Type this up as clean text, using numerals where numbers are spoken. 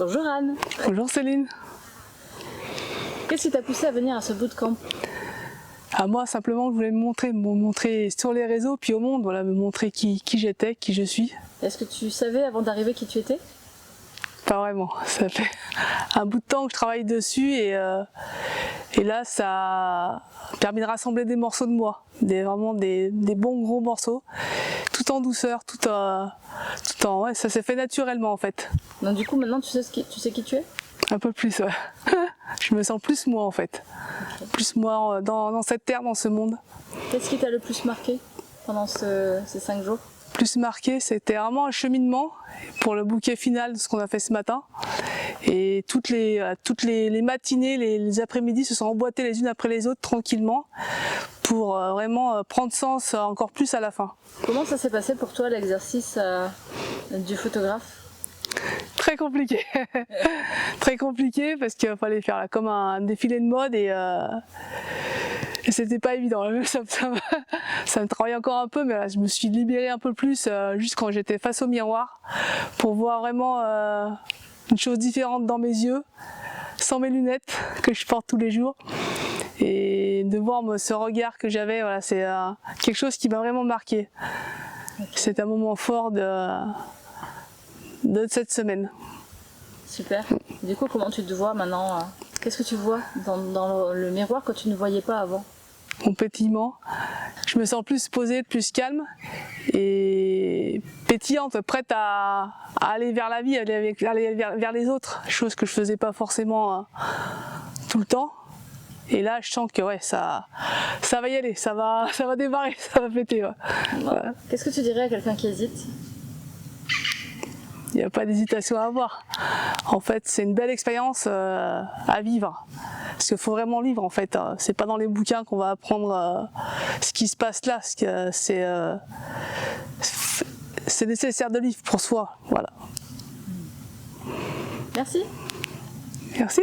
Bonjour Anne. Bonjour Céline. Qu'est-ce qui t'a poussé à venir à ce bootcamp? À moi, simplement, je voulais me montrer sur les réseaux, puis au monde, voilà, me montrer qui j'étais, qui je suis. Est-ce que tu savais avant d'arriver qui tu étais? Pas vraiment, ça fait un bout de temps que je travaille dessus et là, ça a permis de rassembler des morceaux de moi, vraiment des bons gros morceaux, tout en douceur, ouais, ça s'est fait naturellement en fait. Donc du coup, maintenant tu sais qui tu es? Un peu plus, ouais. Je me sens plus moi en fait, plus moi dans cette terre, dans ce monde. Qu'est-ce qui t'a le plus marqué pendant ces 5 jours? Plus marqué, c'était vraiment un cheminement pour le bouquet final de ce qu'on a fait ce matin. Et toutes les matinées, les après-midi se sont emboîtées les unes après les autres tranquillement pour vraiment prendre sens encore plus à la fin. Comment ça s'est passé pour toi l'exercice du photographe? Très compliqué, très compliqué parce qu'il fallait faire là, comme un défilé de mode et c'était pas évident. Ça me travaille encore un peu, mais là, je me suis libérée un peu plus juste quand j'étais face au miroir pour voir vraiment une chose différente dans mes yeux, sans mes lunettes que je porte tous les jours. Et de voir ce regard que j'avais, voilà, c'est quelque chose qui m'a vraiment marqué. Okay. C'est un moment fort de cette semaine. Super. Du coup, comment tu te vois maintenant? Qu'est-ce que tu vois dans le miroir que tu ne voyais pas avant? Mon pétillement. Je me sens plus posée, plus calme et pétillante, prête à aller vers la vie, aller vers les autres, chose que je faisais pas forcément tout le temps. Et là, je sens que ouais, ça va y aller, ça va démarrer, ça va péter. Ouais. Voilà. Qu'est-ce que tu dirais à quelqu'un qui hésite? Il n'y a pas d'hésitation à avoir. En fait, c'est une belle expérience à vivre. Parce qu'il faut vraiment vivre en fait. C'est pas dans les bouquins qu'on va apprendre ce qui se passe là. C'est nécessaire de vivre pour soi. Voilà. Merci. Merci.